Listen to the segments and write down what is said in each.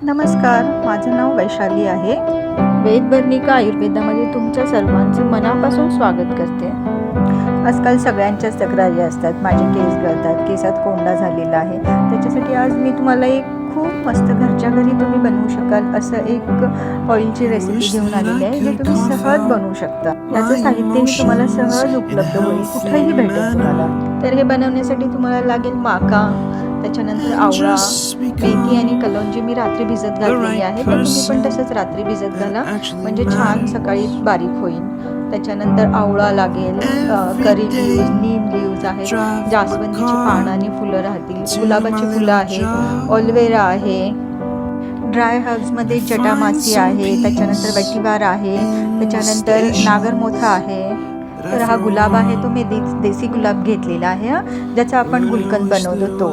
नमस्कार, माझं नाव वैशाली आहे. वेदवर्णिका आयुर्वेदामध्ये तुमच्या सर्वांचं मनापासून स्वागत करते. आजकाल सगळ्यांच्याच तक्रारी असतात, माझे केस गळतात, केसात कोंडा झालेला आहे. त्याच्यासाठी आज मी तुम्हाला एक खूप मस्त घरच्या घरी तुम्ही बनवू शकाल असं एक ऑइलची रेसिपी घेऊन आलेली आहे, जे तुम्ही सहज बनवू शकता. याचं साहित्यही तुम्हाला सहज उपलब्ध होईल, कुठेही भेटेल तुम्हाला. तर हे बनवण्यासाठी तुम्हाला लागेल माका, त्याच्यानंतर आवळा, मेथी आणि कलौंजी मी रात्री भिजत घातलेली आहे. तर तुम्ही पण तसंच रात्री भिजत घाला, म्हणजे छान सकाळी बारीक होईल. त्याच्यानंतर आवळा लागेल, करी लीव्ज, नीम लीव्ज आहेत, जास्वंदीची पानं आणि फुलं राहतील, गुलाबाची फुलं आहेत, ऑलिव्हेरा आहे, ड्राय हर्ब्समध्ये जटामासी आहे, त्याच्यानंतर वेटिवार आहे, त्याच्यानंतर नागरमोथा आहे. तर हा गुलाब आहे तो मी देसी गुलाब घेतलेला आहे, ज्याचा आपण गुलकंद बनवतो तो.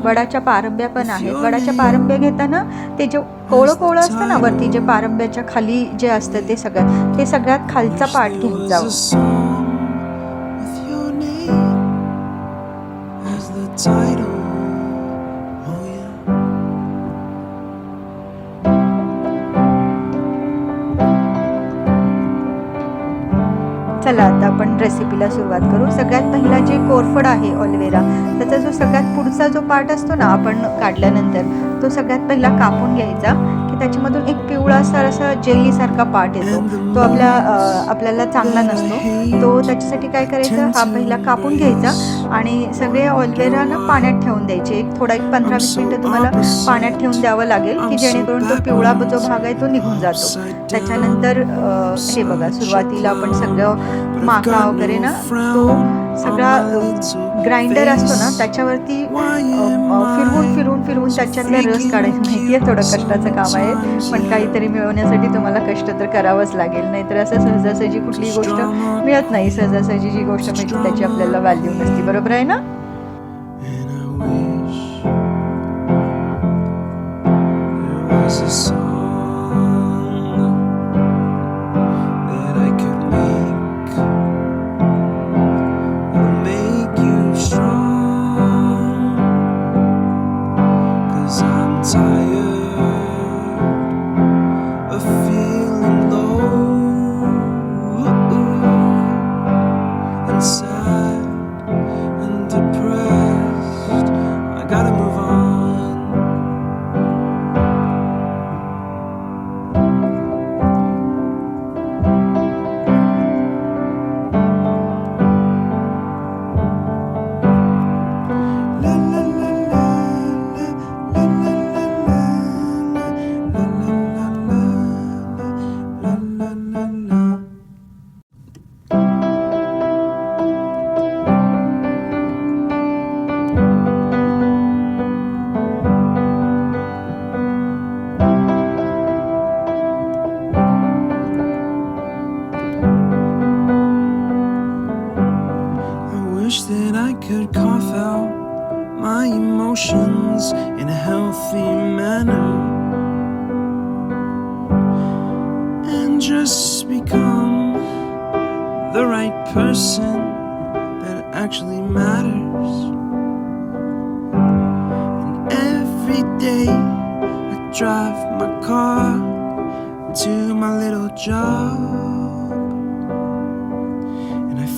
वडाच्या पारंब्या पण आहेत. वडाच्या पारंब्या घेताना ते जे कोवळं कोवळं असतं ना वरती, जे पारंब्याच्या खाली जे असतं ते सगळ्यात खालचा पार्ट घ्यायचा. चला आता आपण रेसिपीला सुरुवात करू. सगळ्यात पहिला जे कोरफड आहे ऑलिव्हेरा, त्याचा जो सगळ्यात पुढचा जो पार्ट असतो ना आपण काढल्यानंतर, तो सगळ्यात पहिला कापून घ्यायचा, की त्याच्यामधून एक पिवळासा असा जेलीसारखा पार्ट येतो, तो आपल्याला चांगला नसतो. तो त्याच्यासाठी काय करायचं, हा पहिला कापून घ्यायचा आणि सगळे ऑलिव्हेरा ना पाण्यात ठेवून द्यायचे. एक 15-20 मिनटं तुम्हाला पाण्यात ठेवून द्यावं लागेल, की जेणेकरून तो पिवळा जो भाग आहे तो निघून जातो. त्याच्यानंतर हे बघा, सुरुवातीला आपण सगळं माका वगैरे ना तो सगळा ग्राइंडर असतो ना त्याच्यावरती फिरवून त्याच्यातला रस काढायचा. माहिती आहे थोडं कष्टाचं काम आहे, पण काहीतरी मिळवण्यासाठी तुम्हाला कष्ट तर करावंच लागेल, नाहीतर असं सहजासहजी कुठलीही गोष्ट मिळत नाही. सहजासहजी जी गोष्ट मिळते त्याची आपल्याला व्हॅल्यू नसते, बरोबर आहे ना. Wish that I could cough out my emotions in a healthy manner and just become the right person that actually matters. And every day I drive my car to my little job,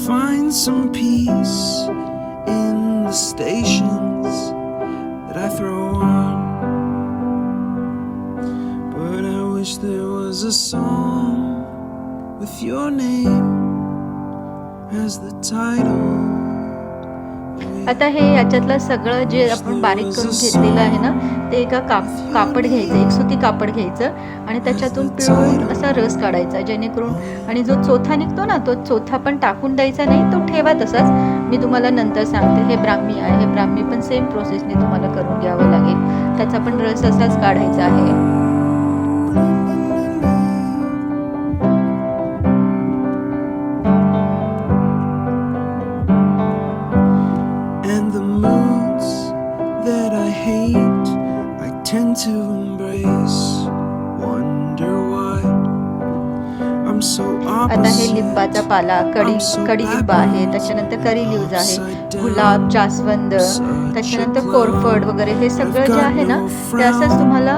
find some peace in the stations that I throw on. But I wish there was a song with your name as the title. आता हे याच्यातलं सगळं जे आपण बारीक करून घेतलेलं आहे ना, ते एका कापड घ्यायचं, एक सुती कापड घ्यायचं आणि त्याच्यातून पिळून असा रस काढायचा, जेणेकरून, आणि जो चोथा निघतो ना तो चोथा पण टाकून द्यायचा नाही, तो ठेवा तसाच. मी तुम्हाला नंतर सांगते. हे ब्राह्मी आहे, हे ब्राह्मी पण सेम प्रोसेसने तुम्हाला करून घ्यावं लागेल. त्याचा पण रस असाच काढायचा आहे. To embrace, wonder why I'm I'm so आता हे opposite. लिंबाचा पाला, कडीलिंब आहे, त्याच्यानंतर करी लीव्ज आहे, गुलाब, जास्वंद, त्याच्यानंतर कोरफड वगैरे हे सगळं जे आहे ना ते असंच तुम्हाला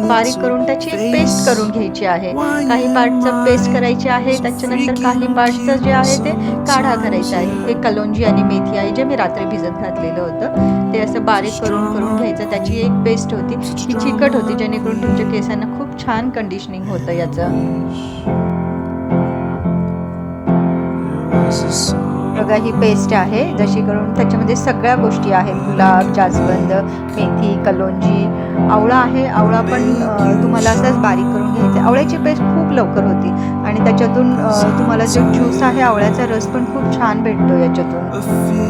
बारीक करून त्याची पेस्ट करून घ्यायची आहे. काही पार्टचं पेस्ट करायची आहे, त्याच्यानंतर काही पार्टचं जे आहे ते काढा करायचा आहे. हे कलोंजी आणि मेथी आहे जे मी रात्री भिजत घातलेलं होतं, ते असं बारीक करून घ्यायचं. त्याची एक पेस्ट होती, ती चिकट होती, जेणेकरून तुमच्या केसांना खूप छान कंडिशनिंग होतं याचं. बघा ही पेस्ट आहे, जशी करून त्याच्यामध्ये सगळ्या गोष्टी आहेत, गुलाब, जास्वंद, मेथी, कलोंजी, आवळा आहे. आवळा पण तुम्हाला असंच बारीक करून घ्यायचं. आवळ्याची पेस्ट खूप लवकर होती आणि त्याच्यातून तुम्हाला जो ज्यूस आहे आवळ्याचा रस पण खूप छान भेटतो याच्यातून.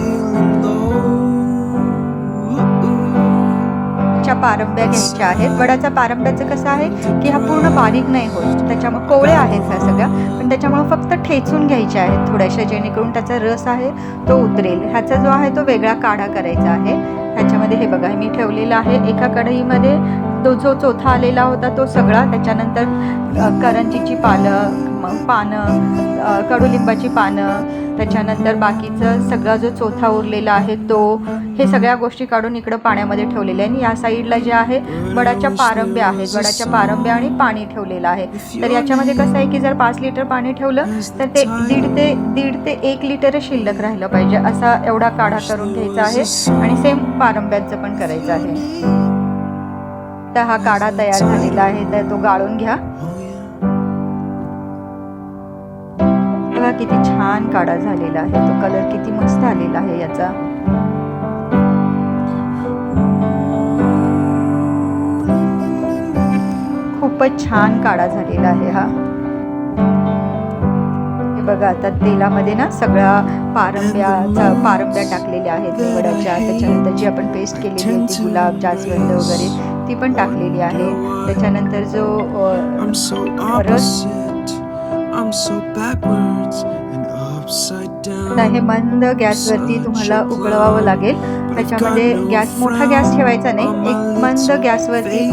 पारंब्या घ्यायच्या आहेत. वडाच्या पारंब्याचं कसं आहे की हा पूर्ण बारीक नाही होत, त्याच्यामुळे कोवळे आहेत ह्या सगळ्या, पण त्याच्यामुळे फक्त ठेचून घ्यायच्या आहेत थोड्याशा, जेणेकरून त्याचा रस आहे तो उतरेल. ह्याचा जो आहे तो वेगळा काढा करायचा आहे. ह्याच्यामध्ये हे बघा मी ठेवलेला आहे एका कढईमध्ये तो जो चोथा आलेला होता तो सगळा, त्याच्यानंतर करंजीची पानं, कडुलिंबाची पानं, त्याच्यानंतर बाकीचं सगळा जो चोथा उरलेला आहे तो, हे सगळ्या गोष्टी काढून इकडं पाण्यामध्ये ठेवलेल्या आहे. आणि या साईडला जे आहे वडाच्या पारंब्या आहेत, वडाच्या पारंब्या आणि पाणी ठेवलेलं आहे. तर याच्यामध्ये कसं आहे की जर 5 लिटर पाणी ठेवलं तर ते दीड ते 1 लिटर शिल्लक राहिलं पाहिजे, असा एवढा काढा करून घ्यायचा आहे. आणि सेम पारंब्याचं पण करायचं आहे. तर हा काढा तयार झालेला आहे, तर तो गाळून घ्या. बघा किती छान काढा झालेला आहे, तो कलर किती मस्त आलेला आहे याचा. खूपच छान काढा झालेला आहे हा. हे बघा आता तेलामध्ये ना सगळ्या पारंब्या टाकलेल्या आहेत वडाच्या, त्याच्यानंतर जी आपण पेस्ट केलेली होती गुलाब, जास्वंद वगैरे ती पण टाकलेली आहे. त्याच्यानंतर जो रस, हे मंद गॅसवरती तुम्हाला उकळवावं लागेल. त्याच्यामध्ये मोठा गॅस ठेवायचा नाही, एक मंद गॅसवरती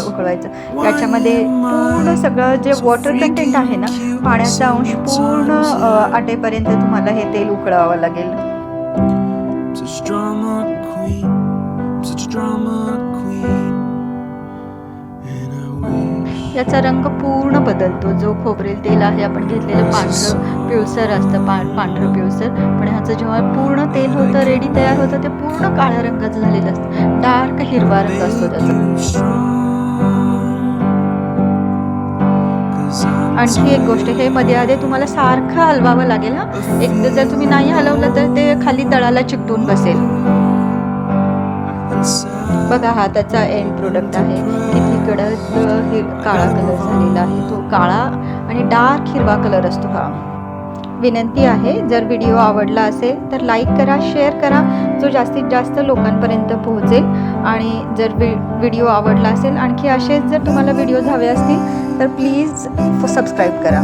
उकळवायचं. याच्यामध्ये पूर्ण सगळं जे वॉटर कंटेंट आहे ना, पाण्याचा अंश पूर्ण आटेपर्यंत तुम्हाला हे तेल उकळवावं लागेल. याचा रंग पूर्ण बदलतो. जो खोबरेल तेल आहे आपण घेतलेलं पांढरं पिवसर असतं, पांढरं पिवसर, पण ह्याचं जेव्हा पूर्ण तेल होतं रेडी तयार होतं ते पूर्ण काळ्या रंगाचं झालेलं असतं, डार्क हिरवा रंग असतो त्याचा. आणखी एक गोष्ट, हे मध्ये तुम्हाला सारखं हलवावं लागेल हा. एकदा जर तुम्ही नाही हलवलं तर ते खाली तळाला चिकटून बसेल. बघा हा त्याचा एंड प्रोडक्ट आहे, किती काळा कलर झालेला आहे. तो काळा आणि डार्क हिरवा कलर असतो हा. विनंती आहे जर व्हिडिओ आवडला असेल तर लाईक करा, शेअर करा, जो जास्तीत जास्त लोकांपर्यंत पोहोचेल. आणि जर व्हिडिओ आवडला असेल, आणखी असेच जर तुम्हाला व्हिडिओज हवे असतील तर प्लीज सबस्क्राईब करा.